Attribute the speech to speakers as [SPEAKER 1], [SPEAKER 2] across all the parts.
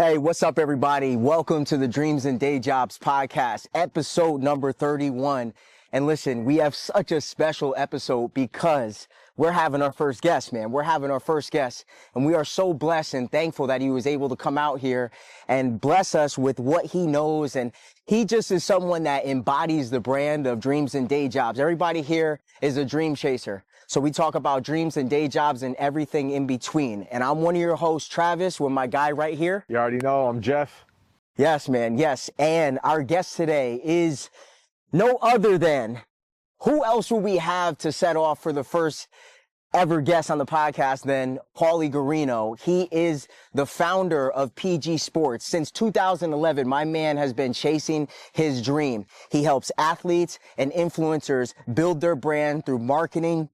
[SPEAKER 1] Hey, what's up, everybody? Welcome to the Dreams and Day Jobs podcast, episode number 31. And listen, we have such a special episode because we're having our first guest, man. We're having our first guest, and we are so blessed and thankful that he was able to come out here and bless us with what he knows. And he just is someone that embodies the brand of Dreams and Day Jobs. Everybody here is a dream chaser. So we talk about dreams and day jobs and everything in between. And I'm one of your hosts, Travis, with my guy right here.
[SPEAKER 2] You already know, I'm Jeff.
[SPEAKER 1] Yes, man, yes. And our guest today is no other than, who else will we have to set off for the first ever guest on the podcast than Paulie Guarino. He is the founder of PG Sports. Since 2011, my man has been chasing his dream. He helps athletes and influencers build their brand through marketing,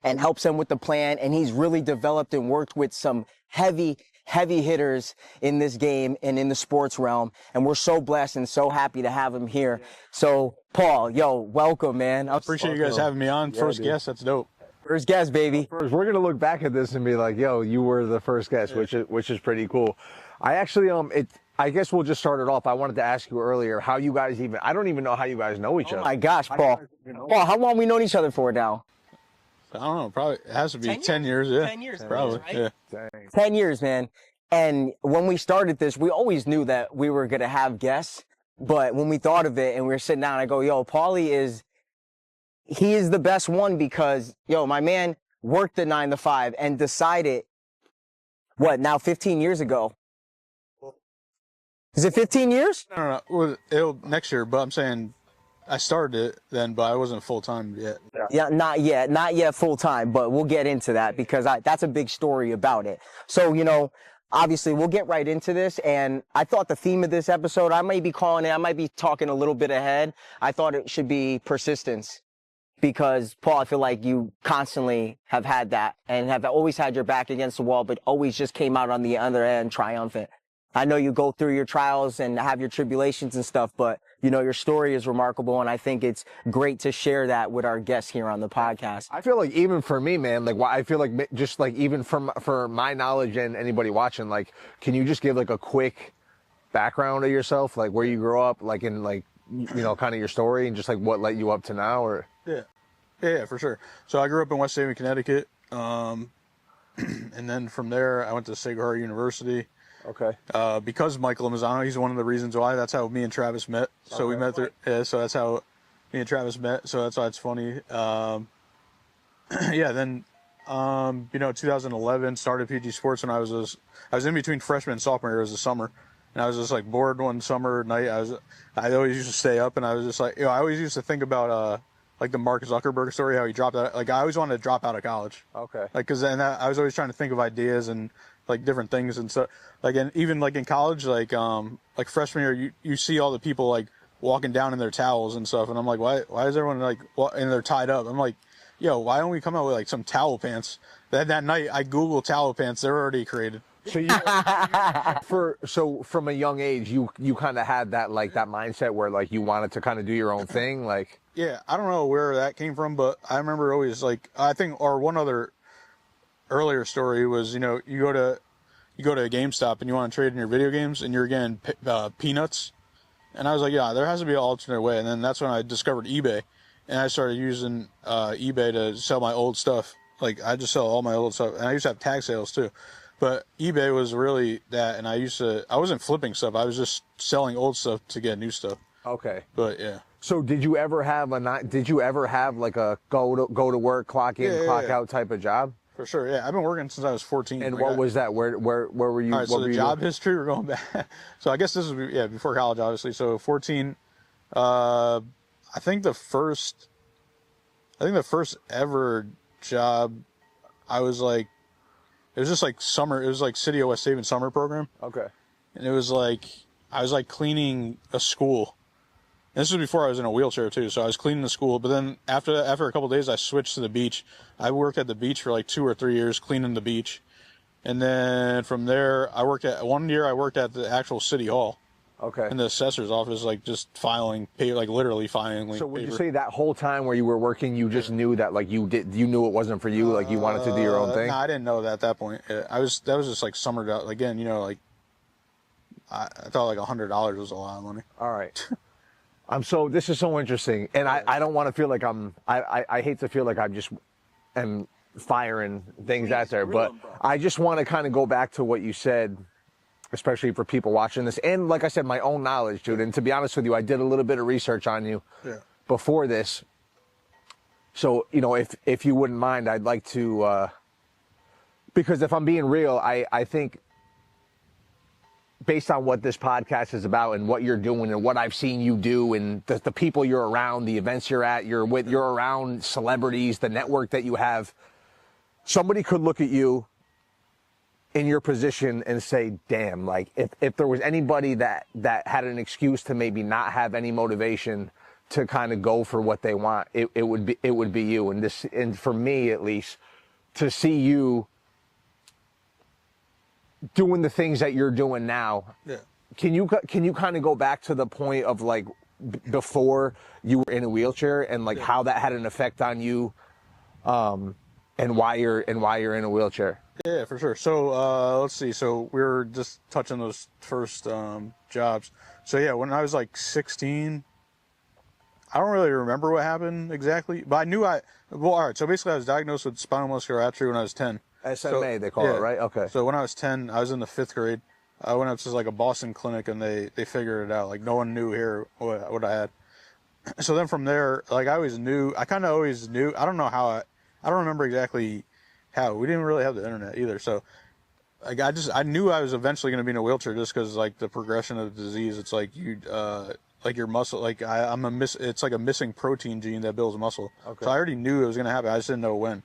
[SPEAKER 1] and helps them with the plan. And he's really developed and worked with some heavy hitters in this game and in the sports realm. And we're so blessed and so happy to have him here. So, Paul, yo, welcome, man.
[SPEAKER 3] I appreciate you guys having me on. First guest, that's dope.
[SPEAKER 1] First guest, baby.
[SPEAKER 2] First, we're gonna look back at this and be like, yo, you were the first guest, which is pretty cool. I actually I guess we'll just start it off. I wanted to ask you earlier how you guys I don't even know how you guys know each other.
[SPEAKER 1] Oh my gosh, Paul. Paul, how long have we known each other for now?
[SPEAKER 3] I don't know, probably it has to be 10 years, yeah.
[SPEAKER 1] 10 years,
[SPEAKER 3] probably,
[SPEAKER 1] right?
[SPEAKER 3] yeah.
[SPEAKER 2] Dang.
[SPEAKER 1] 10 years, man. And when we started this, we always knew that we were going to have guests. But when we thought of it and we were sitting down, I go, yo, Paulie is the best one because, yo, my man worked the 9 to 5 and decided, now 15 years ago? Is it 15 years?
[SPEAKER 3] No. Well, it'll next year, but I'm saying I started it then, but I wasn't full-time yet.
[SPEAKER 1] Yeah, not yet full-time, but we'll get into that because that's a big story about it. So, obviously we'll get right into this. And I thought the theme of this episode, I might be talking a little bit ahead. I thought it should be persistence because, Paul, I feel like you constantly have had that and have always had your back against the wall, but always just came out on the other end triumphant. I know you go through your trials and have your tribulations and stuff, but your story is remarkable. And I think it's great to share that with our guests here on the podcast.
[SPEAKER 2] I feel like even for me, man, I feel like just like even for my knowledge and anybody watching, like, can you just give like a quick background of yourself, like where you grew up, like in like, kind of your story and just like what led you up to now or?
[SPEAKER 3] Yeah, for sure. So I grew up in West Haven, Connecticut. And then from there I went to Guarino University.
[SPEAKER 2] Okay.
[SPEAKER 3] Because Michael Mazzano, he's one of the reasons why. That's how me and Travis met. So we met through. Yeah. So that's how me and Travis met. So that's why it's funny. Yeah. Then, 2011 started PG Sports when I was in between freshman and sophomore year. It was the summer, and I was just like bored one summer night. I always used to stay up, and I was just like, I always used to think about like the Mark Zuckerberg story, how he dropped out. Like I always wanted to drop out of college.
[SPEAKER 2] Okay.
[SPEAKER 3] Like, cause then I was always trying to think of ideas and like different things and stuff. Like, and even like in college, like freshman year, you see all the people like walking down in their towels and stuff. And I'm like, why is everyone like, and they're tied up? I'm like, yo, why don't we come out with like some towel pants? That night I Googled towel pants. They're already created.
[SPEAKER 2] So from a young age, you kind of had that mindset where like you wanted to kind of do your own thing. Like,
[SPEAKER 3] yeah, I don't know where that came from, but I remember always like, I think, or one other earlier story was, you go to a GameStop and you want to trade in your video games and you're getting peanuts. And I was like, yeah, there has to be an alternate way. And then that's when I discovered eBay, and I started using eBay to sell my old stuff. Like I just sell all my old stuff, and I used to have tag sales too. But eBay was really that, and I wasn't flipping stuff. I was just selling old stuff to get new stuff.
[SPEAKER 2] Okay.
[SPEAKER 3] But yeah.
[SPEAKER 2] So did you ever have like a go to work, clock in, clock out type of job?
[SPEAKER 3] For sure, yeah. I've been working since I was 14.
[SPEAKER 2] And what was that? Where were you?
[SPEAKER 3] All right, so the job history, we're going back. So I guess this is, before college, obviously. So 14, I think the first ever job, I was like, it was just like summer, it was like City of West Haven summer program.
[SPEAKER 2] Okay.
[SPEAKER 3] And it was like, I was like cleaning a school. And this was before I was in a wheelchair too, so I was cleaning the school. But then after a couple of days, I switched to the beach. I worked at the beach for like 2 or 3 years, cleaning the beach. And then from there, one year I worked at the actual city hall.
[SPEAKER 2] Okay.
[SPEAKER 3] In the assessor's office, like just filing paper, like literally filing.
[SPEAKER 2] So would
[SPEAKER 3] paper.
[SPEAKER 2] you say that whole time where you were working, you just knew that like you knew it wasn't for you, like you wanted to do your own thing?
[SPEAKER 3] No, I didn't know that at that point. That was just like summer job. Again, like I thought like $100 was a lot of money.
[SPEAKER 2] All right. This is so interesting, and I don't want to feel like I hate to feel like I'm just am firing things out there, but I just want to kind of go back to what you said, especially for people watching this, and like I said, my own knowledge, dude. And to be honest with you, I did a little bit of research on you before this. So, you know, if you wouldn't mind, I'd like to, because if I'm being real, I think based on what this podcast is about and what you're doing and what I've seen you do and the people you're around, the events you're at, you're around celebrities, the network that you have, somebody could look at you in your position and say, damn, like if there was anybody that had an excuse to maybe not have any motivation to kind of go for what they want, it would be you. And for me, at least, to see you doing the things that you're doing now.
[SPEAKER 3] Yeah.
[SPEAKER 2] Can you kind of go back to the point of like before you were in a wheelchair and like how that had an effect on you, and why you're in a wheelchair?
[SPEAKER 3] Yeah, for sure. So let's see. So we were just touching those first jobs. So yeah, when I was like 16, I don't really remember what happened exactly, but I knew all right. So basically, I was diagnosed with spinal muscular atrophy when I was 10.
[SPEAKER 2] SMA, they call it, right? Okay.
[SPEAKER 3] So when I was 10, I was in the 5th grade. I went up to like a Boston clinic and they figured it out. Like no one knew here what I had. So then from there, like I kind of always knew. I don't know how I don't remember exactly how. We didn't really have the internet either. So like I knew I was eventually going to be in a wheelchair just because like the progression of the disease. It's like like your muscle, like it's like a missing protein gene that builds muscle. Okay. So I already knew it was going to happen. I just didn't know when.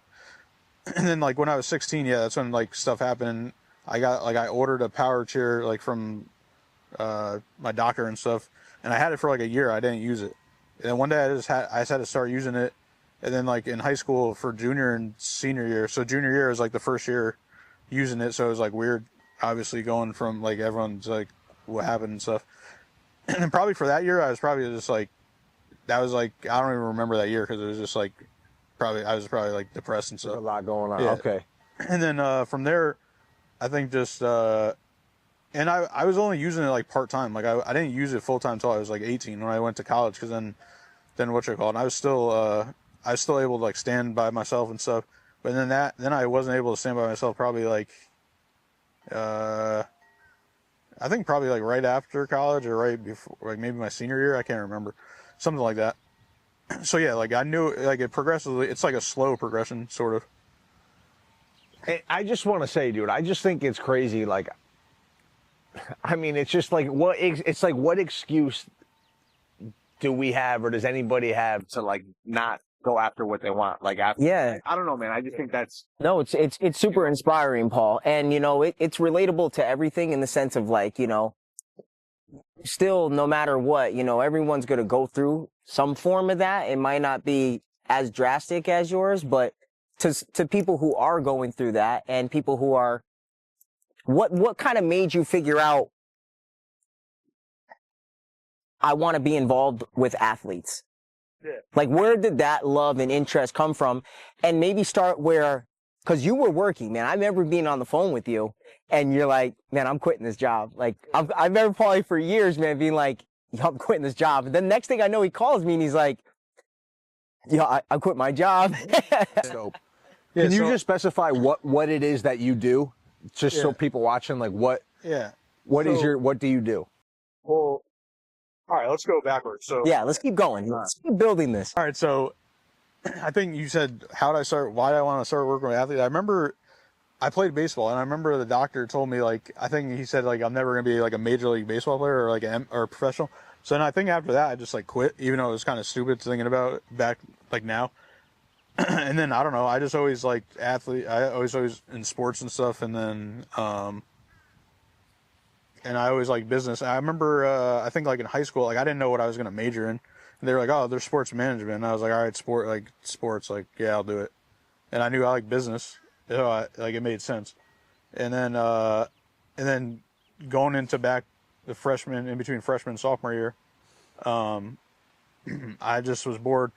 [SPEAKER 3] And then like when I was 16, yeah, that's when like stuff happened. I ordered a power chair like from my doctor and stuff, and I had it for like a year. I didn't use it. And then one day I just had to start using it. And then like in high school for junior and senior year. So junior year was like the first year using it. So it was like weird, obviously going from like everyone's like what happened and stuff. And then probably for that year, I was probably just like, I don't even remember that year because it was just like, I was probably like depressed and stuff.
[SPEAKER 2] There's a lot going on.
[SPEAKER 3] Yeah.
[SPEAKER 2] Okay.
[SPEAKER 3] And then from there, I think just, and I was only using it like part time. Like I didn't use it full time until I was like 18 when I went to college. Because then and I was still able to like stand by myself and stuff. But then I wasn't able to stand by myself probably like, I think probably like right after college or right before, like maybe my senior year. I can't remember, something like that. So yeah, like I knew like it progressively. It's like a slow progression, sort of.
[SPEAKER 2] I just want to say, dude, I just think it's crazy. Like, I mean, it's just like what excuse do we have, or does anybody have to like not go after what they want? Like,
[SPEAKER 1] Yeah.
[SPEAKER 2] I don't know, man. I just think that's
[SPEAKER 1] No, it's super inspiring, Paul. And, you know, it's relatable to everything in the sense of like, you know, still, no matter what, you know, everyone's going to go through some form of that. It might not be as drastic as yours, but to people who are going through that and people who are, what kind of made you figure out, I want to be involved with athletes? Yeah. Like, where did that love and interest come from? And maybe start where, because you were working, man. I remember being on the phone with you, and you're like, man, I'm quitting this job. Like, I remember probably for years, man, being like, yo, I'm quitting this job. And then next thing I know, he calls me, and he's like, yo, I quit my job.
[SPEAKER 2] dope. Can you just specify what it is that you do? Just so people watching, like, what do you do?
[SPEAKER 3] Well, all right, let's go backwards. So
[SPEAKER 1] yeah, let's keep going. Let's keep building this.
[SPEAKER 3] All right, so I think you said, why did I want to start working with athletes? I remember I played baseball, and I remember the doctor told me, like, I think he said, like, I'm never going to be like a major league baseball player or like or a professional. So then I think after that, I just like quit, even though it was kind of stupid thinking about it back like now. And then I don't know, I just always liked athlete. I always in sports and stuff, and then and I always liked business. I remember I think like in high school, like I didn't know what I was going to major in. And they were like, oh, there's sports management. And I was like, all right, sports, like, yeah, I'll do it. And I knew I liked business. So like it made sense. And then going into back the freshman, in between freshman and sophomore year, I just was bored.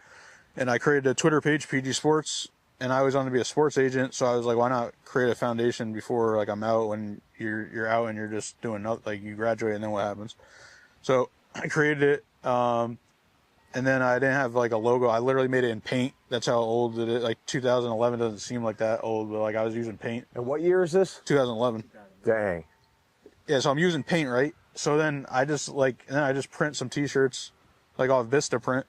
[SPEAKER 3] And I created a Twitter page, PG Sports, and I was on to be a sports agent, so I was like, why not create a foundation before like I'm out, when you're out and you're just doing nothing, like you graduate and then what happens. So I created it, and then I didn't have like a logo. I literally made it in Paint. That's how old it is. Like 2011 doesn't seem like that old, but like I was using Paint.
[SPEAKER 2] And what year is this?
[SPEAKER 3] 2011.
[SPEAKER 2] Dang.
[SPEAKER 3] Yeah, so I'm using Paint, right? So then I just print some T-shirts, like off Vista print,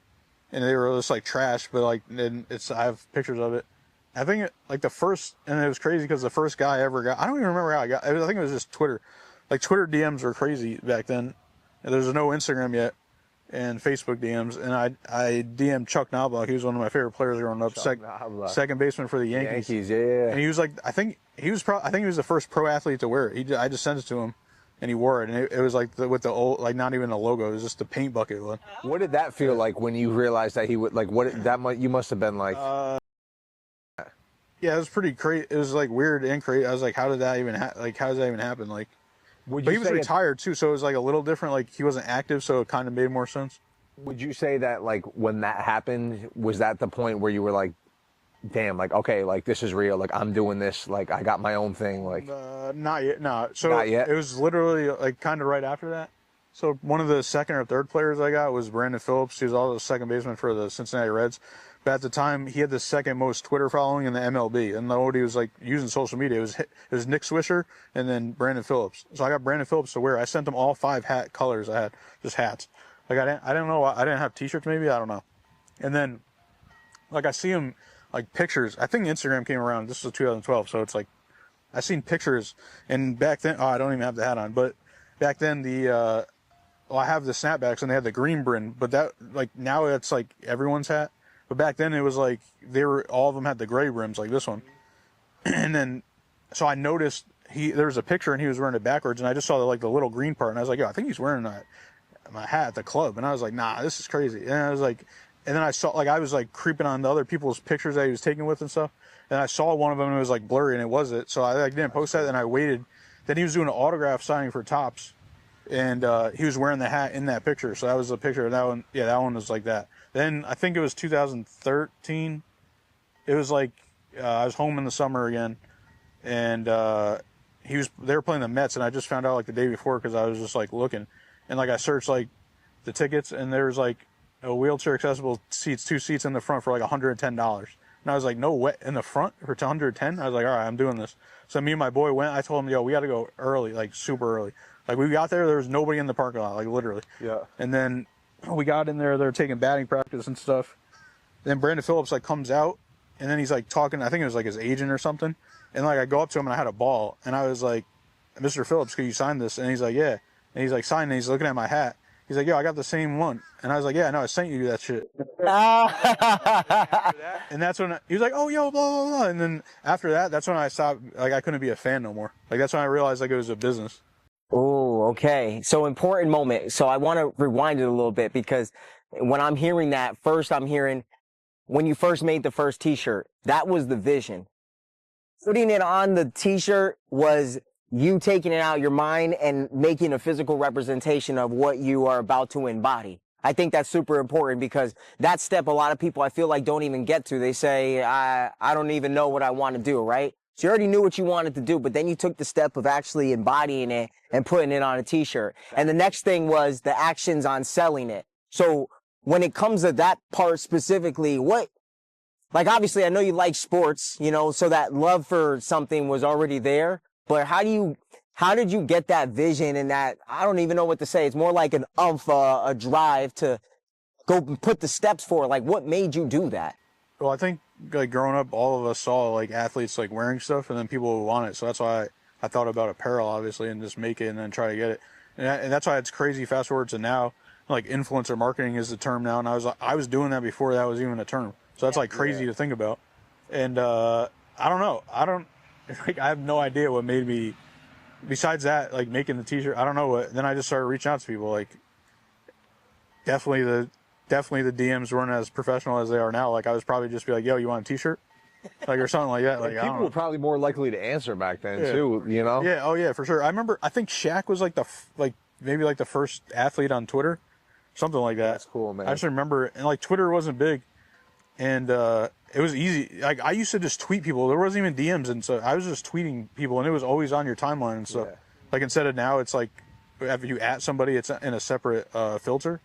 [SPEAKER 3] and they were just like trash, but like I have pictures of it. I think like the first, and it was crazy because the first guy I ever got, I don't even remember how I got. I think it was just Twitter. Like Twitter DMs were crazy back then. And there's no Instagram yet, and Facebook DMs. And I DM'd Chuck Knobloch. He was one of my favorite players growing up. Second baseman for the Yankees.
[SPEAKER 2] Yeah.
[SPEAKER 3] And he was like, I think he was the first pro athlete to wear it. I just sent it to him, and he wore it. And it was like with the old, like not even a logo. It was just the paint bucket one.
[SPEAKER 2] What did that feel like when you realized that he would like? You must have been like.
[SPEAKER 3] Yeah, it was pretty crazy. It was like weird and crazy. I was like, how did that even how does that even happen? Like, but he was retired too, so it was like a little different. Like he wasn't active, so it kind of made more sense.
[SPEAKER 2] Would you say that like when that happened, was that the point where you were like, damn, like okay, like this is real, like I'm doing this, like I got my own thing, like?
[SPEAKER 3] Not yet, no. So
[SPEAKER 2] not yet.
[SPEAKER 3] It was literally like kind of right after that. So one of the second or third players I got was Brandon Phillips. He was also the second baseman for the Cincinnati Reds. But at the time, he had the second most Twitter following in the MLB, and nobody was like using social media. It was Nick Swisher and then Brandon Phillips. So I got Brandon Phillips to wear. I sent them all 5 hat colors. I had just hats. Like I didn't know. I didn't have T-shirts. Maybe I don't know. And then, like I see him like pictures. I think Instagram came around. This was 2012, so it's like I seen pictures. And back then, I don't even have the hat on. But back then, I have the snapbacks and they had the green brim. But that like now it's like everyone's hat. But back then it was like all of them had the gray rims like this one. And then, so I noticed there was a picture and he was wearing it backwards, and I just saw the little green part, and I was like, yo, I think he's wearing my hat at the club. And I was like, nah, this is crazy. And I was like, and then I saw, like, I was like creeping on the other people's pictures that he was taking with and stuff. And I saw one of them and it was like blurry and it was it. So I like didn't post that, and I waited. Then he was doing an autograph signing for Topps, and he was wearing the hat in that picture. So that was a picture of that one. Yeah, that one was like that. Then I think it was 2013. It was like I was home in the summer again, and they were playing the Mets, and I just found out like the day before because I was just like looking, and like I searched like the tickets, and there was like a wheelchair accessible seats, 2 seats in the front for like $110, and I was like, no way, in the front for $110? I was like, all right, I'm doing this. So me and my boy went. I told him, yo, we got to go early, like super early. Like we got there was nobody in the parking lot, like literally.
[SPEAKER 2] Yeah.
[SPEAKER 3] And then we got in there, they're taking batting practice and stuff. And then Brandon Phillips like comes out, and then he's like talking, I think it was like his agent or something. And like I go up to him and I had a ball, and I was like, Mr. Phillips, could you sign this? And he's like, yeah. And he's like signing, and he's looking at my hat. He's like, yo, I got the same one. And I was like, yeah, no, I sent you that shit. And that's when he was like, oh, yo, blah, blah, blah. And then after that, that's when I stopped, like I couldn't be a fan no more. Like that's when I realized like it was a business.
[SPEAKER 1] Oh, okay. So important moment. So I want to rewind it a little bit, because when I'm hearing that, first I'm hearing when you first made the first T-shirt, that was the vision. Putting it on the T-shirt was you taking it out of your mind and making a physical representation of what you are about to embody. I think that's super important, because that step a lot of people I feel like don't even get to. They say, I don't even know what I want to do, right? So you already knew what you wanted to do, but then you took the step of actually embodying it and putting it on a T-shirt. And the next thing was the actions on selling it. So when it comes to that part specifically, like obviously I know you like sports, so that love for something was already there, but how did you get that vision and that, I don't even know what to say. It's more like an a drive to go put the steps for, like what made you do that?
[SPEAKER 3] Well, I think like growing up, all of us saw like athletes like wearing stuff, and then people would want it. So that's why I thought about apparel, obviously, and just make it and then try to get it. And that's why it's crazy. Fast forward to now, like influencer marketing is the term now, and I was doing that before that was even a term. So that's like crazy to think about. And I don't know. I have no idea what made me. Besides that, like making the T-shirt, I don't know what. Then I just started reaching out to people. Like definitely the DMs weren't as professional as they are now. Like I was probably just be like, yo, you want a T-shirt? Like or something like that. Like
[SPEAKER 2] people were probably more likely to answer back then too.
[SPEAKER 3] Yeah. Oh yeah, for sure. I remember. I think Shaq was like maybe the first athlete on Twitter, something like that.
[SPEAKER 2] That's cool, man.
[SPEAKER 3] I just remember, and like Twitter wasn't big. and it was easy. Like I used to just tweet people. There wasn't even DMs, and so I was just tweeting people, and it was always on your timeline and stuff.
[SPEAKER 2] Yeah.
[SPEAKER 3] Like instead of now, it's like after you at somebody, it's in a separate filter.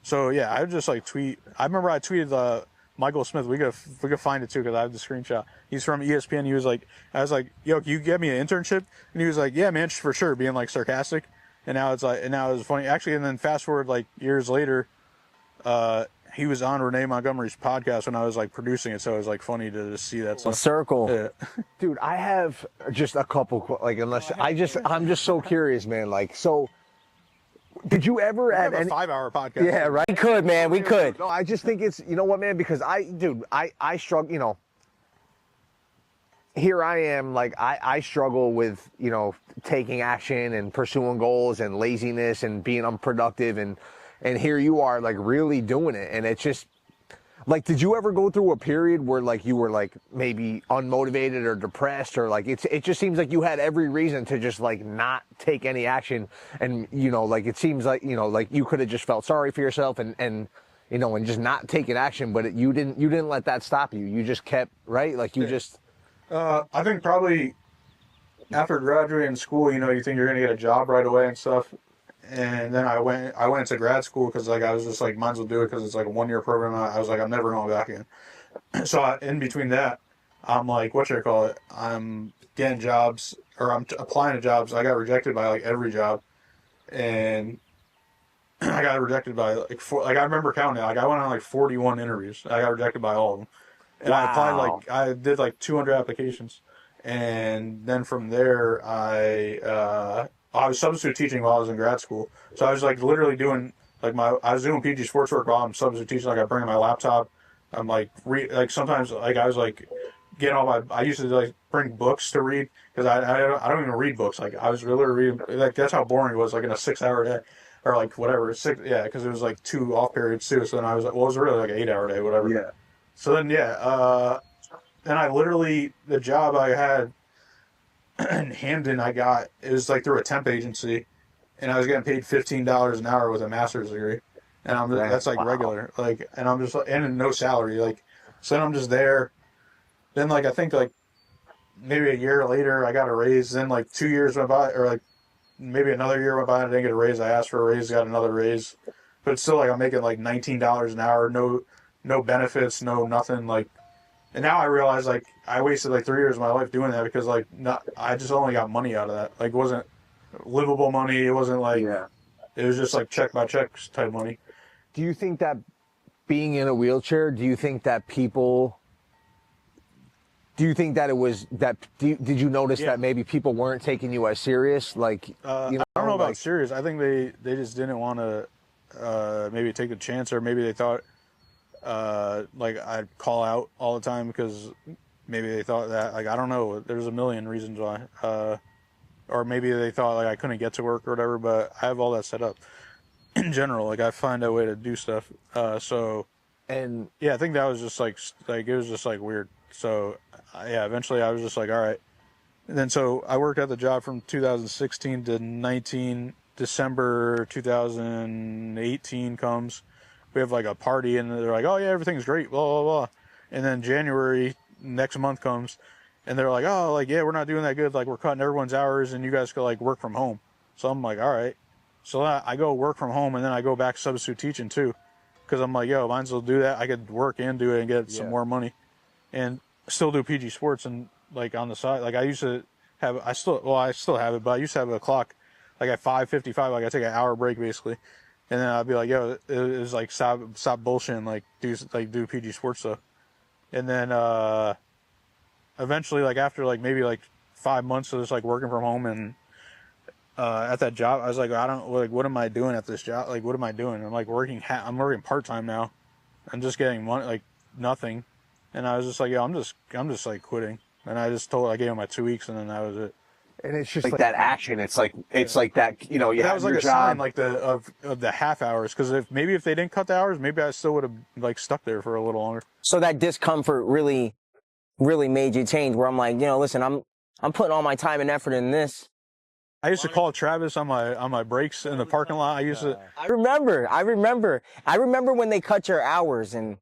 [SPEAKER 3] So yeah, I would just like tweet. I remember I tweeted Michael Smith. We could find it too because I have the screenshot. He's from ESPN. He was like, I was like, yo, can you get me an internship? And he was like, yeah, man, for sure, being like sarcastic. And now it's like, and now it's funny actually. And then fast forward like years later, he was on Renee Montgomery's podcast when I was like producing it. So it was like funny to just see that stuff.
[SPEAKER 1] A circle.
[SPEAKER 3] Yeah.
[SPEAKER 2] Dude, I have just a couple, like, I'm just so curious, man. Like, so, did you ever
[SPEAKER 3] We
[SPEAKER 2] at
[SPEAKER 3] have a
[SPEAKER 2] any,
[SPEAKER 3] 5-hour podcast.
[SPEAKER 2] yeah, right?
[SPEAKER 1] We could, man. We could.
[SPEAKER 2] No, I just think it's, you know what, man? Because I struggle, you know, here I am, like, I struggle with, you know, taking action and pursuing goals and laziness and being unproductive. And here you are, like, really doing it. And it's just, like, did you ever go through a period where, like, you were, like, maybe unmotivated or depressed, or, like, it just seems like you had every reason to just, like, not take any action, and, you know, like, it seems like, you know, like, you could have just felt sorry for yourself and you know, and just not taking action, but you didn't let that stop you. You just kept, right? Like, you just...
[SPEAKER 3] I think probably after graduating school, you know, you think you're going to get a job right away and stuff. And then I went to grad school because like I was just like, might as well do it because it's like a 1-year program. I was like, I'm never going back again. So in between that, I'm like, what should I call it? I'm getting jobs, or I'm applying to jobs. I got rejected by like every job, and I got rejected by like I remember counting it. Like I went on like 41 interviews. I got rejected by all of them, and
[SPEAKER 1] Wow.
[SPEAKER 3] I applied like I did like 200 applications, and then from there I was substitute teaching while I was in grad school. So I was like literally doing like I was doing PG sports work while I'm substitute teaching. Like I bring my laptop. I'm like like sometimes like I was like getting all I used to like bring books to read because I don't even read books. Like I was really reading, like that's how boring it was, like in a 6-hour day or like whatever, because it was like 2 off periods too. So then I was like, well, it was really like an 8-hour day, whatever.
[SPEAKER 2] Yeah.
[SPEAKER 3] So then then I literally, the job I had in Hamden, it was like through a temp agency, and I was getting paid $15 an hour with a master's degree, and that's like regular, like, and I'm just like, and no salary, like, so then I'm just there. Then like I think like maybe a year later I got a raise. Then like 2 years went by, or like maybe another year went by and I didn't get a raise. I asked for a raise, got another raise, but it's still like I'm making like $19 an hour, no benefits, no nothing, like. And now I realize, like, I wasted, like, 3 years of my life doing that because, like, I just only got money out of that. Like, it wasn't livable money. It wasn't, like, It was just, like, check by check type money.
[SPEAKER 2] Do you think that being in a wheelchair, do you think that it was, did you notice that maybe people weren't taking you as serious? Like, you know,
[SPEAKER 3] I don't know about
[SPEAKER 2] like,
[SPEAKER 3] serious. I think they just didn't want to maybe take the chance, or maybe they thought, like I'd call out all the time because maybe they thought that, like, I don't know, there's a million reasons why, or maybe they thought like I couldn't get to work or whatever, but I have all that set up in general. Like I find a way to do stuff.
[SPEAKER 2] and
[SPEAKER 3] Yeah, I think that was just like it was just like weird. So yeah, eventually I was just like, all right. And then so I worked at the job from 2016 to December 2018 comes. We have like a party and they're like, oh yeah, everything's great, blah, blah, blah. And then January next month comes and they're like, oh, like, yeah, we're not doing that good. Like we're cutting everyone's hours and you guys could like work from home. So I'm like, all right. So I go work from home and then I go back substitute teaching too. Cause I'm like, yo, might as well do that. I could work and do it and get some more money and still do PG sports and like on the side. Like I used to have, I still have it, but I used to have a clock like at 5:55, like I take an hour break basically. And then I'd be like, yo, it was like, stop bullshitting, like do PG sports stuff. And then eventually, like after like maybe like 5 months of just like working from home and at that job, I was like, what am I doing at this job? Like, what am I doing? I'm like I'm working part-time now. I'm just getting money, like nothing. And I was just like, yo, I'm just like quitting. And I gave him my 2 weeks and then that was it.
[SPEAKER 2] And it's just like that action. It's like that, you know, you
[SPEAKER 3] that
[SPEAKER 2] have
[SPEAKER 3] was like
[SPEAKER 2] your
[SPEAKER 3] a
[SPEAKER 2] job.
[SPEAKER 3] sign, like of the half hours. Because if they didn't cut the hours, maybe I still would have like stuck there for a little longer.
[SPEAKER 1] So that discomfort really, really made you change. Where I'm like, you know, listen, I'm putting all my time and effort in this.
[SPEAKER 3] I used to call Travis on my breaks in the parking lot. I remember when they cut your hours, and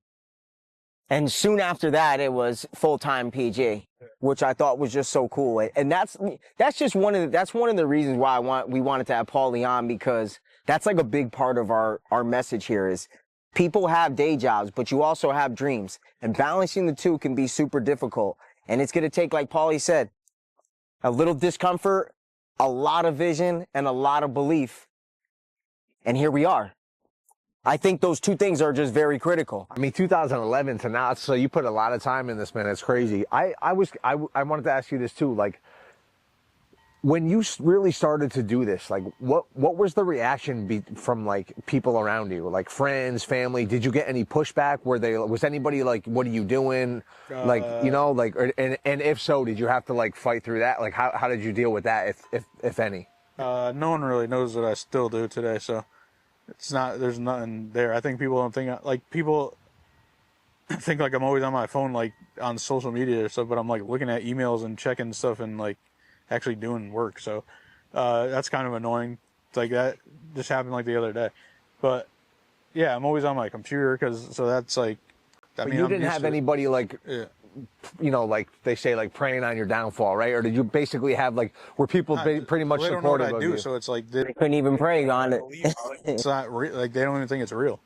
[SPEAKER 1] And soon after that, it was full-time PG, which I thought was just so cool. And that's just one of the reasons why we wanted to have Paulie on, because that's like a big part of our message here is people have day jobs, but you also have dreams, and balancing the two can be super difficult. And it's going to take, like Paulie said, a little discomfort, a lot of vision, and a lot of belief. And here we are. I think those two things are just very critical.
[SPEAKER 2] I mean, 2011 to now, so you put a lot of time in this, man. It's crazy. I wanted to ask you this too. Like, when you really started to do this, like, what was the reaction from like people around you, like friends, family? Did you get any pushback? Was anybody like, "What are you doing?" Like, you know, like, and if so, did you have to like fight through that? Like, how did you deal with that, if any?
[SPEAKER 3] No one really knows that I still do today, so. There's nothing there. I think people don't think, like, people think like I'm always on my phone, like on social media or stuff, but I'm like looking at emails and checking stuff and like actually doing work. So, that's kind of annoying. It's like that just happened like the other day. But yeah, I'm always on my computer so that's like, I mean,
[SPEAKER 2] you didn't have anybody like,
[SPEAKER 3] yeah.
[SPEAKER 2] You know, like they say, like preying on your downfall, right? Or did you basically have like, were people pretty much
[SPEAKER 3] they don't know what
[SPEAKER 2] supportive
[SPEAKER 3] I
[SPEAKER 2] of
[SPEAKER 3] do,
[SPEAKER 2] you?
[SPEAKER 3] so it's like
[SPEAKER 1] They couldn't even pray on it.
[SPEAKER 3] it's not real. Like they don't even think it's real.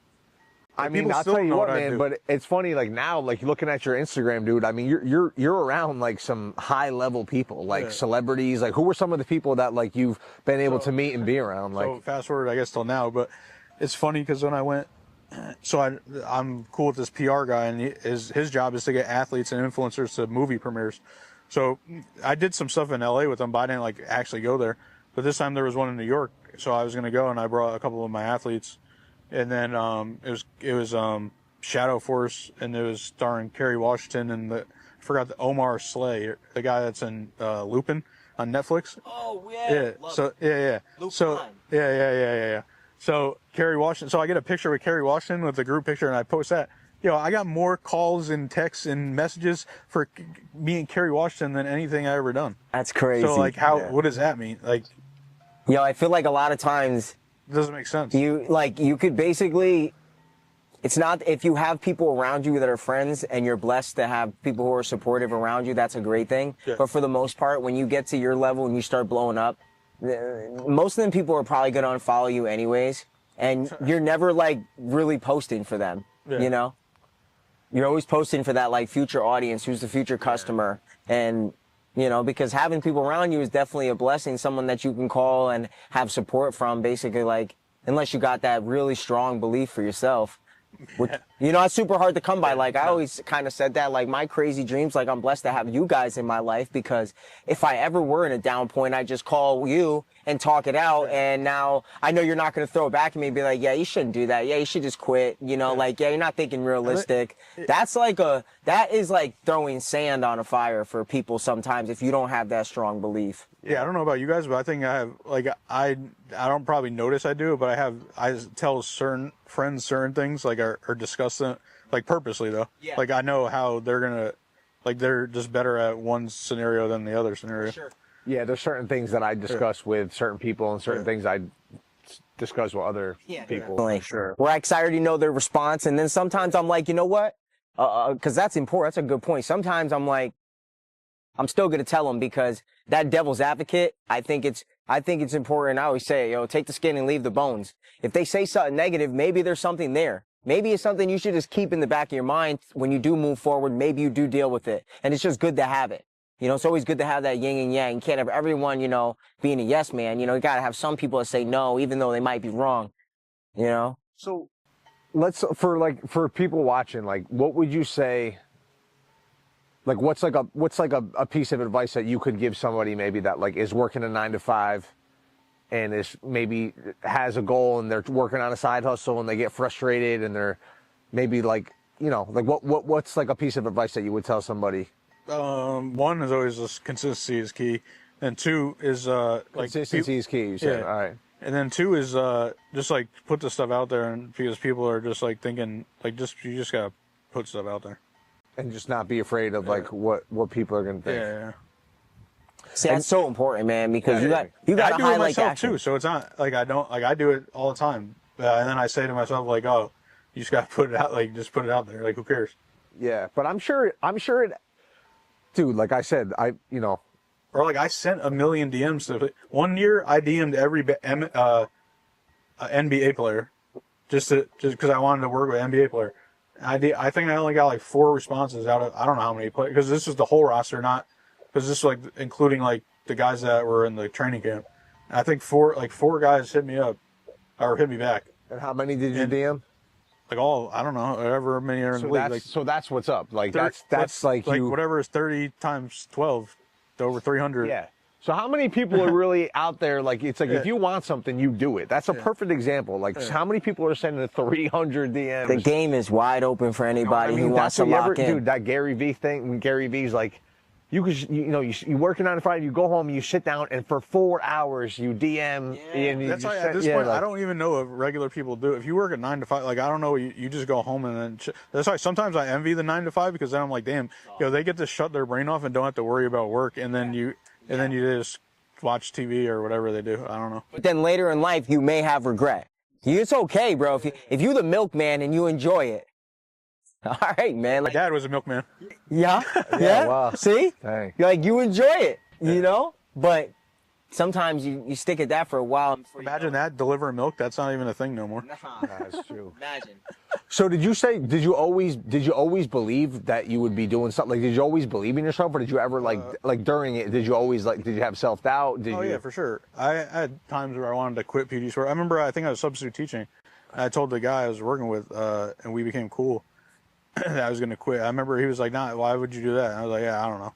[SPEAKER 2] I mean,
[SPEAKER 3] people
[SPEAKER 2] I'll
[SPEAKER 3] still
[SPEAKER 2] tell you
[SPEAKER 3] know
[SPEAKER 2] what,
[SPEAKER 3] what I
[SPEAKER 2] man.
[SPEAKER 3] do.
[SPEAKER 2] But it's funny, like now, like looking at your Instagram, dude. I mean, you're around like some high level people, like celebrities. Like, who were some of the people that like you've been able to meet and be around? Like,
[SPEAKER 3] so fast forward, I guess, till now. But it's funny because when I went, so I'm cool with this PR guy, and his job is to get athletes and influencers to movie premieres. So I did some stuff in LA with him, but I didn't like actually go there. But this time there was one in New York, so I was gonna go, and I brought a couple of my athletes. And then it was Shadow Force, and it was starring Kerry Washington and I forgot the Omar Slay, the guy that's in Lupin on Netflix.
[SPEAKER 1] Oh yeah.
[SPEAKER 3] Yeah. Yeah. So Kerry Washington. So I get a picture with Kerry Washington with the group picture, and I post that. I got more calls and texts and messages for me and Kerry Washington than anything I ever done.
[SPEAKER 1] That's crazy.
[SPEAKER 3] So like, what does that mean? Like,
[SPEAKER 1] I feel like a lot of times
[SPEAKER 3] it doesn't make sense.
[SPEAKER 1] You could basically, it's not, if you have people around you that are friends and you're blessed to have people who are supportive around you, that's a great thing. Yeah. But for the most part, when you get to your level and you start blowing up, most of them people are probably going to unfollow you anyways. And you're never like really posting for them, you know? You're always posting for that like future audience, who's the future customer. And, because having people around you is definitely a blessing, someone that you can call and have support from, basically, like, unless you got that really strong belief for yourself. Which, it's super hard to come by. Like, I always kind of said that, like, my crazy dreams, like, I'm blessed to have you guys in my life, because if I ever were in a down point, I just call you and talk it out. And now I know you're not going to throw it back at me and be like, yeah, you shouldn't do that. Yeah, you should just quit. Like, yeah, you're not thinking realistic. That is like throwing sand on a fire for people sometimes if you don't have that strong belief.
[SPEAKER 3] Yeah, I don't know about you guys, but I think I have, like, I don't probably notice I do it, but I tell certain friends certain things, like, or discuss them, like, purposely, though. Yeah. Like, I know how they're gonna, like, they're just better at one scenario than the other scenario.
[SPEAKER 1] Sure.
[SPEAKER 2] Yeah, there's certain things that I discuss with certain people, and certain things I discuss with other people.
[SPEAKER 1] Definitely. Sure. Where I already know their response, and then sometimes I'm like, you know what? Because that's important. That's a good point. Sometimes I'm like, I'm still going to tell them, because that devil's advocate, I think it's important. I always say, take the skin and leave the bones. If they say something negative, maybe there's something there. Maybe it's something you should just keep in the back of your mind when you do move forward. Maybe you do deal with it. And it's just good to have it. It's always good to have that yin and yang. You can't have everyone, being a yes man. You got to have some people that say no, even though they might be wrong,
[SPEAKER 2] So for people watching, like, what would you say? Like, what's like a piece of advice that you could give somebody maybe that like is working a 9-to-5 and is maybe has a goal and they're working on a side hustle and they get frustrated and they're maybe like, like what's like a piece of advice that you would tell somebody?
[SPEAKER 3] One is always just consistency is key. And two is, like,
[SPEAKER 2] consistency is key, you said. All right.
[SPEAKER 3] And then two is, just like put the stuff out there, and because people are just like thinking, like, you just gotta put stuff out there.
[SPEAKER 2] And just not be afraid of like what people are gonna think.
[SPEAKER 3] Yeah.
[SPEAKER 1] See, that's so important, man, because you got to highlight
[SPEAKER 3] I do it myself
[SPEAKER 1] action.
[SPEAKER 3] too, so it's not like I do it all the time. And then I say to myself, like, oh, you just got to put it out, like, just put it out there, like, who cares?
[SPEAKER 2] Yeah, but I'm sure it, dude. Like I said,
[SPEAKER 3] Or like I sent a million DMs to one year. I DM'd every NBA player just because I wanted to work with NBA player. I think I only got like 4 responses out of I don't know how many players because this is the whole roster, not because this is like including like the guys that were in the training camp. And I think four guys hit me up or hit me back.
[SPEAKER 2] And how many did you DM?
[SPEAKER 3] Like I don't know, however many are in the league. Like,
[SPEAKER 2] so that's what's up. Like
[SPEAKER 3] 30,
[SPEAKER 2] that's like you
[SPEAKER 3] whatever is 30 times 12 to over 300.
[SPEAKER 2] Yeah. So how many people are really out there? Like it's like if you want something, you do it. That's a perfect example. Like how many people are sending 300 DMs?
[SPEAKER 1] The game is wide open for anybody who wants to lock in.
[SPEAKER 2] Dude, that Gary Vee thing. When Gary Vee's like, you work 9 to 5, you go home, you sit down, and for 4 hours you DM. And
[SPEAKER 3] That's why at this point I don't even know if regular people do it. If you work at 9 to 5, like I don't know, you just go home and then. That's why sometimes I envy the 9 to 5 because then I'm like, damn, they get to shut their brain off and don't have to worry about work, and then you just watch TV or whatever they do. I don't know.
[SPEAKER 1] But then later in life, you may have regret. It's okay, bro. If you're the milkman and you enjoy it. All right, man.
[SPEAKER 3] My dad was a milkman.
[SPEAKER 1] Yeah. Yeah.
[SPEAKER 2] Wow.
[SPEAKER 1] See?
[SPEAKER 2] Dang.
[SPEAKER 1] Like you enjoy it, But sometimes you stick at that for a while.
[SPEAKER 3] Imagine that, delivering milk. That's not even a thing no more.
[SPEAKER 2] That's true.
[SPEAKER 1] Imagine.
[SPEAKER 2] So did you always believe that you would be doing something? Like, did you always believe in yourself, or did you ever like during it? Did you always did you have self doubt?
[SPEAKER 3] Yeah, for sure. I had times where I wanted to quit PT sport. I remember I think I was substitute teaching. I told the guy I was working with, and we became cool. That I was going to quit. I remember he was like, "Nah, why would you do that?" And I was like, "Yeah, I don't know."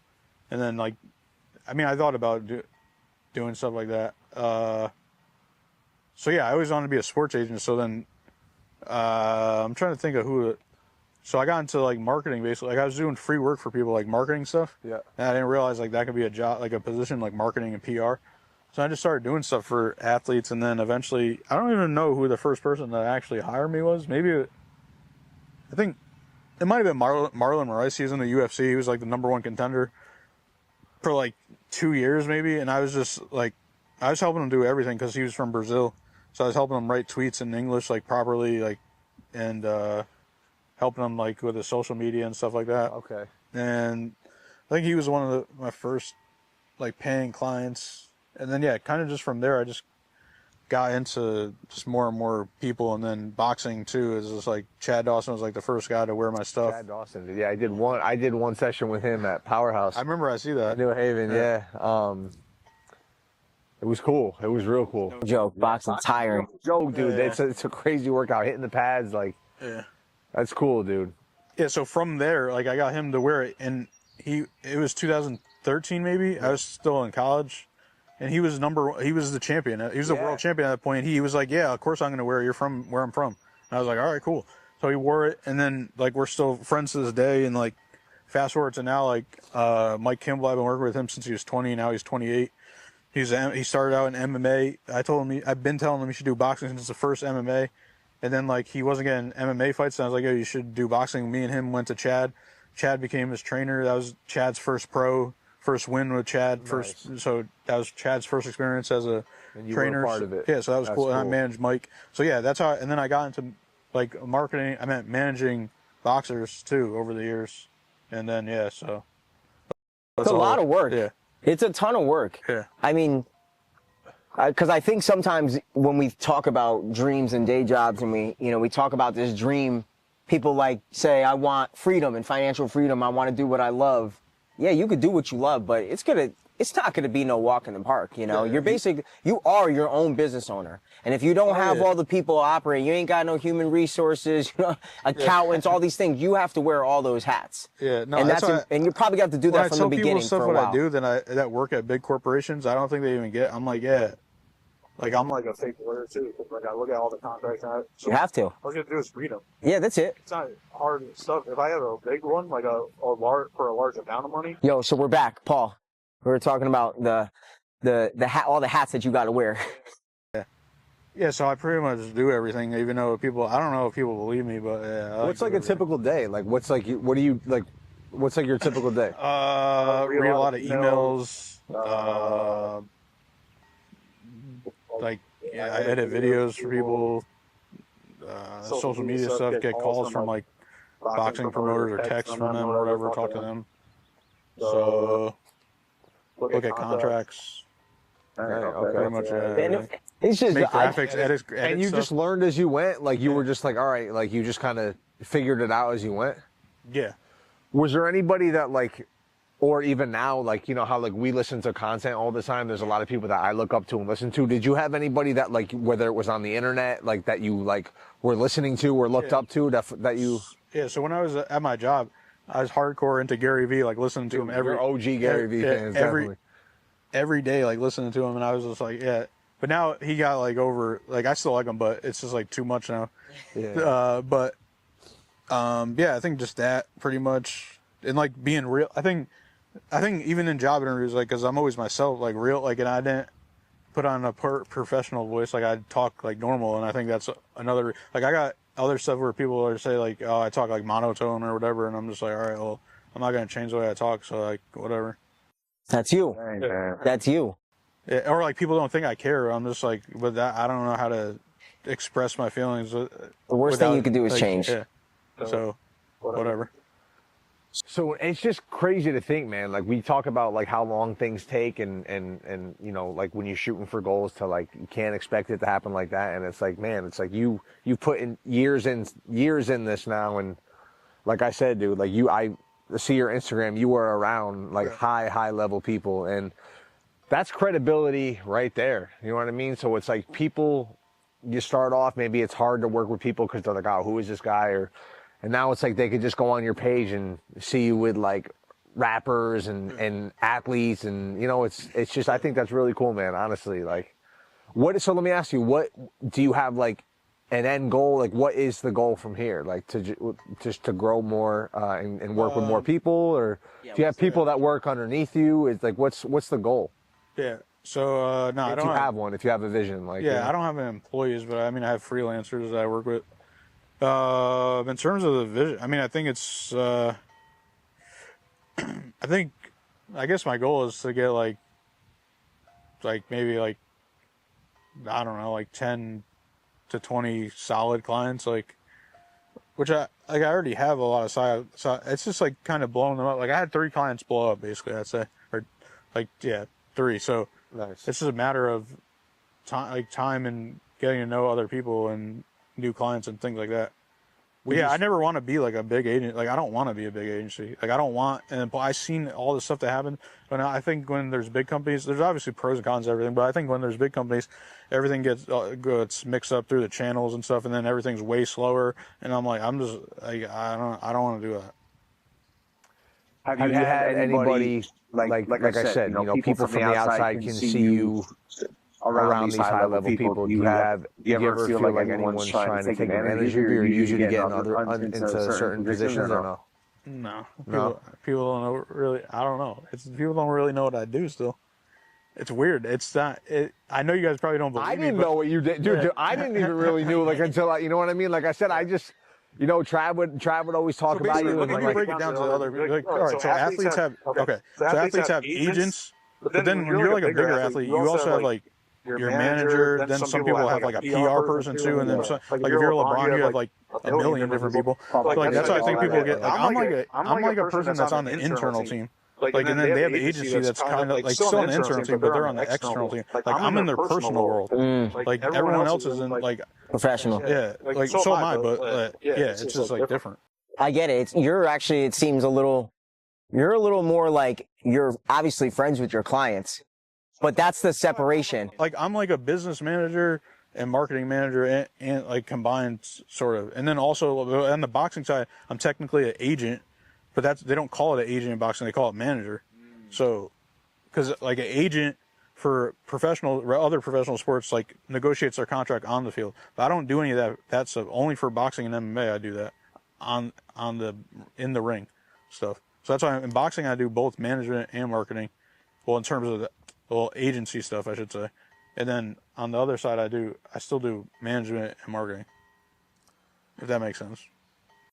[SPEAKER 3] And then I thought about doing stuff like that. So yeah, I always wanted to be a sports agent. So then. I'm trying to think of so I got into like marketing basically. Like I was doing free work for people, like marketing stuff.
[SPEAKER 2] Yeah.
[SPEAKER 3] And I didn't realize like that could be a job, like a position like marketing and PR. So I just started doing stuff for athletes, and then eventually, I don't even know who the first person that actually hired me was. I think it might have been Marlon Moraes. He was in the UFC. He was like the #1 contender for like 2 years maybe. And I was just like, I was helping him do everything because he was from Brazil. So I was helping him write tweets in English like properly, like, and helping him like with his social media and stuff like that.
[SPEAKER 2] Okay.
[SPEAKER 3] And I think he was one of my first like paying clients. And then kind of just from there, I just got into just more and more people, and then boxing too. Is just like Chad Dawson was like the first guy to wear my stuff.
[SPEAKER 2] Chad Dawson, yeah, I did one session with him at Powerhouse.
[SPEAKER 3] I remember I see that.
[SPEAKER 2] New Haven, yeah. It was cool. It was real cool.
[SPEAKER 1] No joke. Boxing's tiring.
[SPEAKER 2] Joke, dude. Yeah. It's a crazy workout. Hitting the pads, that's cool, dude.
[SPEAKER 3] Yeah. So from there, like I got him to wear it, and it was 2013 maybe. Yeah. I was still in college, and he was the champion. He was the world champion at that point. He was like, "Yeah, of course I'm going to wear it. You're from where I'm from." And I was like, "All right, cool." So he wore it, and then like we're still friends to this day. And like fast forward to now, like Mike Kimball, I've been working with him since he was 20. Now he's 28. He started out in MMA. I've been telling him he should do boxing since the first MMA. And then like he wasn't getting MMA fights, and I was like, "Yo, you should do boxing." Me and him went to Chad. Chad became his trainer. That was Chad's first win with Chad. Nice. So that was Chad's first experience as a trainer.
[SPEAKER 2] Were a part of it.
[SPEAKER 3] Yeah, so that was cool. And I managed Mike. So yeah, that's how. And then I got into like marketing. I meant managing boxers too over the years. And then so
[SPEAKER 1] it's a lot of work.
[SPEAKER 3] Yeah.
[SPEAKER 1] It's a ton of work.
[SPEAKER 3] Yeah.
[SPEAKER 1] I mean, because I think sometimes when we talk about dreams and day jobs, and we talk about this dream, people like say, "I want freedom and financial freedom. I want to do what I love." Yeah, you could do what you love, but it's not gonna be no walk in the park.
[SPEAKER 3] Yeah.
[SPEAKER 1] You are your own business owner, and if you don't have all the people operating, you ain't got no human resources, accountants, all these things. You have to wear all those hats.
[SPEAKER 3] Yeah, no,
[SPEAKER 1] and you probably have to do that from the beginning
[SPEAKER 3] stuff
[SPEAKER 1] for a while.
[SPEAKER 3] I do that work at big corporations, I don't think they even get. I'm like, like I'm like a fake lawyer too. Like I look at all the contracts.
[SPEAKER 1] You have to.
[SPEAKER 3] All I gonna do is read them.
[SPEAKER 1] Yeah, that's it.
[SPEAKER 3] It's not hard stuff. If I have a big one, like a large amount of money.
[SPEAKER 1] Yo, so we're back, Paul. We were talking about the hat, all the hats that you got to wear.
[SPEAKER 3] Yeah, so I pretty much do everything, even though I don't know if people believe me, but
[SPEAKER 2] What's like a typical day? Like, what do you like? What's like your typical day?
[SPEAKER 3] Read a lot of emails. I edit videos for people. Social media stuff. Get calls from like boxing promoters or texts from them or whatever, talk to them. So look at contracts.
[SPEAKER 2] Okay.
[SPEAKER 3] Pretty much.
[SPEAKER 1] And it's just
[SPEAKER 3] Make graphics, edit
[SPEAKER 2] And you
[SPEAKER 3] stuff.
[SPEAKER 2] just learned as you went? Like you were just like, all right, like you just kind of figured it out as you went?
[SPEAKER 3] Yeah.
[SPEAKER 2] Was there anybody that like, or even now, like, you know how like we listen to content all the time, there's a lot of people that I look up to and listen to. Did you have anybody that like, whether it was on the internet, like that you like were listening to or looked up to that you?
[SPEAKER 3] Yeah, so when I was at my job, I was hardcore into Gary Vee, like listening to him every
[SPEAKER 2] You're OG Gary Vee fans, definitely.
[SPEAKER 3] every day, like listening to him, and I was just like, yeah. But now he got like over, like I still like him, but it's just like too much now.
[SPEAKER 2] Yeah.
[SPEAKER 3] Yeah, I think just that pretty much, and like being real. I think even in job interviews, like, cause I'm always myself, like real, like, and I didn't put on a professional voice, like I talk like normal, and I think that's another, like I got other stuff where people are say like, oh, I talk like monotone or whatever, and I'm just like, all right, well, I'm not gonna change the way I talk, so like whatever.
[SPEAKER 1] That's you. That's you.
[SPEAKER 3] Yeah, or like people don't think I care. I'm just like, but that I don't know how to express my feelings.
[SPEAKER 1] The worst thing you could do is
[SPEAKER 3] like,
[SPEAKER 1] change.
[SPEAKER 3] Yeah. So whatever.
[SPEAKER 2] So it's just crazy to think, man, like we talk about like how long things take and you know, like when you're shooting for goals to like, you can't expect it to happen like that. And it's like, man, it's like you put in years in this now. And like I said, dude, like I see your Instagram, you were around like high level people, and that's credibility right there. You know what I mean? So it's like people, you start off, maybe it's hard to work with people because they're like, oh, who is this guy? And now it's like they could just go on your page and see you with like rappers and athletes, and you know, it's just, I think that's really cool, man, honestly. Like so let me ask you, what do you have like an end goal? Like what is the goal from here? Like just to grow more and work with more people, or do you have people that work underneath you? It's like, what's the goal?
[SPEAKER 3] Yeah. So no, I don't
[SPEAKER 2] have one. If you have a vision, like
[SPEAKER 3] yeah, you know? I don't have any employees, but I mean I have freelancers that I work with. In terms of the vision, I mean, I think it's, I guess my goal is to get like maybe like, I don't know, like 10 to 20 solid clients, like, which I already have a lot of side, so it's just like kind of blowing them up. Like I had 3 clients blow up basically, I'd say, or like, yeah, 3. So
[SPEAKER 2] nice.
[SPEAKER 3] It's just a matter of time and getting to know other people and new clients and things like that. I never want to be like a big agent. Like I don't want to be a big agency. Like I don't want, and I've seen all the stuff that happened. But I think when there's big companies, there's obviously pros and cons to everything. But I think when there's big companies, everything gets mixed up through the channels and stuff, and then everything's way slower. And I'm like, I'm just like, I don't want to do that.
[SPEAKER 2] Have you had anybody like I said, you know, people from the outside can see you around these high level people? Do you ever feel like anyone's trying to take advantage of you or use you to get into certain positions or no?
[SPEAKER 3] No. People don't know really. I don't know. People don't really know what I do still. It's weird. It's not. I know you guys probably don't believe me.
[SPEAKER 2] I didn't know what you did, dude. I didn't even really knew like until you know what I mean. Like I said, I just. You know, Trav would always talk about you.
[SPEAKER 3] Let me break it down to the other. All right, so athletes have So athletes have agents, but then when you're like a bigger athlete, you also have like your manager. Then some people have like a PR person too, and then like if you're LeBron, you have like a million different people. So like that's why I think people get. Like I'm like a person that's on the internal team. Like, and then they have the agency that's kind of like still on the internal team, but they're on the external team. Like I'm in their personal world. Like everyone else is in like
[SPEAKER 1] professional.
[SPEAKER 3] Yeah, like so am I, but yeah, it's just like different.
[SPEAKER 1] I get it. It seems you're a little more like, you're obviously friends with your clients, but that's the separation.
[SPEAKER 3] Like I'm like a business manager and marketing manager and like combined sort of. And then also on the boxing side, I'm technically an agent. But they don't call it an agent in boxing; they call it manager. So, because like an agent for other professional sports, like negotiates their contract on the field. But I don't do any of that. That's only for boxing and MMA. I do that in the ring stuff. So that's why in boxing I do both management and marketing. Well, in terms of the agency stuff, I should say. And then on the other side, I still do management and marketing. If that makes sense.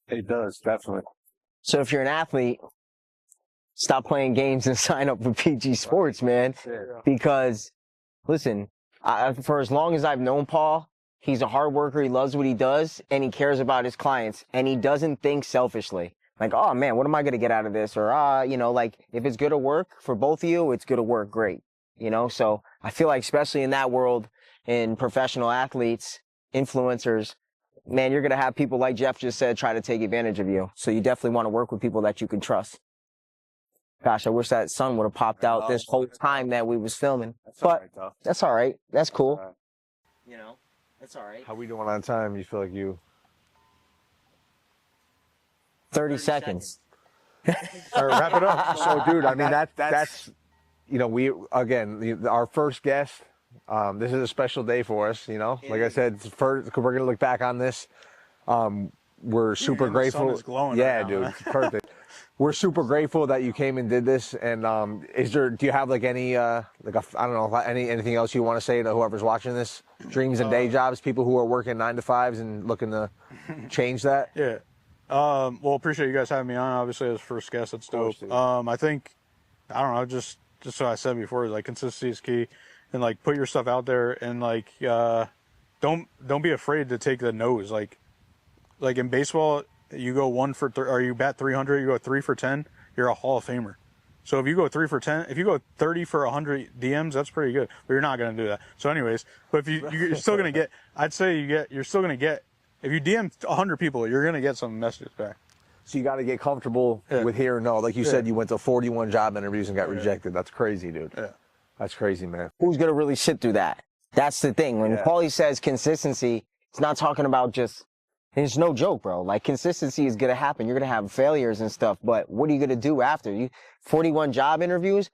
[SPEAKER 2] It does, definitely.
[SPEAKER 1] So if you're an athlete, stop playing games and sign up for PG Sports, man. Because, listen, for as long as I've known Paul, He's a hard worker. He loves what he does, and he cares about his clients, and he doesn't think selfishly. Like, oh man, what am I going to get out of this? Or, like if it's good to work for both of you, it's good to work. Great. So I feel like especially in that world, in professional athletes, influencers, man, you're going to have people like Jeff just said, try to take advantage of you. So you definitely want to work with people that you can trust. Gosh, I wish that sun would have popped out this whole time that we was filming. But that's all right. That's cool. That's all right.
[SPEAKER 2] How we doing on time? You feel like you?
[SPEAKER 1] 30 seconds.
[SPEAKER 3] All right, wrap it up.
[SPEAKER 2] So, dude, I mean, that's we, again, our first guest, this is a special day for us, like I said, it's first, we're going to look back on this. We're super grateful.
[SPEAKER 3] The sun is glowing
[SPEAKER 2] yeah,
[SPEAKER 3] right now,
[SPEAKER 2] dude,
[SPEAKER 3] man.
[SPEAKER 2] it's perfect. We're super grateful that you came and did this. And do you have like any, I don't know, anything else you want to say to whoever's watching this? Dreams and day jobs, people who are working 9 to 5s and looking to change that?
[SPEAKER 3] Yeah. Well, appreciate you guys having me on. Obviously, as first guest, that's dope. I think, I don't know, just what I said before, like consistency is key, and like put your stuff out there, and like don't be afraid to take the no's. Like in baseball, you go 1 for 3, or you bat 300, you go 3 for 10, you're a Hall of Famer. So if you go 3 for 10, if you go 30 for 100 DMs, that's pretty good. But you're not going to do that. So anyways, but if you're still going to get, I'd say you're still going to get. If you DM 100 people, you're going to get some messages back.
[SPEAKER 2] So you got to get comfortable with hearing no. Like you said, you went to 41 job interviews and got rejected. That's crazy, dude.
[SPEAKER 3] Yeah.
[SPEAKER 2] That's crazy, man.
[SPEAKER 1] Who's going to really sit through that? That's the thing. When Paulie says consistency, it's not talking about just, it's no joke, bro. Like consistency is going to happen. You're going to have failures and stuff, but what are you going to do after? 41 job interviews?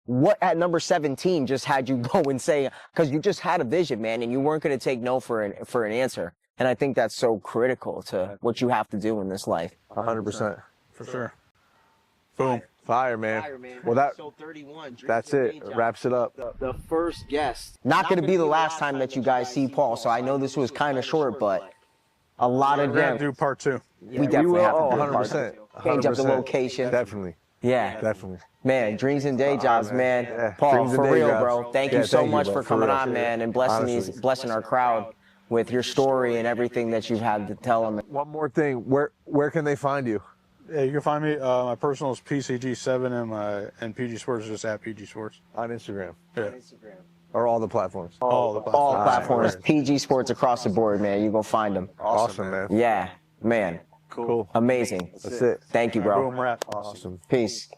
[SPEAKER 1] What at number 17 just had you go and say, because you just had a vision, man, and you weren't going to take no for an answer. And I think that's so critical to what you have to do in this life.
[SPEAKER 2] 100%.
[SPEAKER 3] For sure. Boom.
[SPEAKER 2] Fire, man. Well, that's it. It wraps it up.
[SPEAKER 1] The first guest. Not going to be the last time that you guys see Paul, so I know this was kind of short, but a lot of
[SPEAKER 3] We're going
[SPEAKER 1] them.
[SPEAKER 3] to do part 2.
[SPEAKER 1] We definitely have to do
[SPEAKER 2] 100%.
[SPEAKER 1] change up the location.
[SPEAKER 2] Definitely.
[SPEAKER 1] Yeah.
[SPEAKER 2] Definitely.
[SPEAKER 1] Man, dreams and day jobs, man.
[SPEAKER 2] Yeah.
[SPEAKER 1] Paul,
[SPEAKER 2] Dreams and
[SPEAKER 1] for
[SPEAKER 2] day
[SPEAKER 1] real,
[SPEAKER 2] jobs.
[SPEAKER 1] bro. Thank
[SPEAKER 2] Yeah,
[SPEAKER 1] you so
[SPEAKER 2] thank you,
[SPEAKER 1] much
[SPEAKER 2] bro.
[SPEAKER 1] for
[SPEAKER 2] For
[SPEAKER 1] coming
[SPEAKER 2] real.
[SPEAKER 1] on, man, and blessing our crowd with your story and everything that you've had to tell them.
[SPEAKER 2] One more thing. Where can they find you?
[SPEAKER 3] Yeah, you can find me. My personal is PCG7 and PG Sports is just at PG Sports.
[SPEAKER 2] On Instagram.
[SPEAKER 3] Yeah.
[SPEAKER 2] Or all the platforms?
[SPEAKER 3] All the platforms.
[SPEAKER 1] All platforms, PG Sports across the board, man. You go find them.
[SPEAKER 2] Awesome, man.
[SPEAKER 1] Yeah, man.
[SPEAKER 2] Cool.
[SPEAKER 1] Amazing.
[SPEAKER 2] That's it.
[SPEAKER 1] Thank you, bro.
[SPEAKER 3] Boom, wrap.
[SPEAKER 2] Awesome.
[SPEAKER 1] Peace.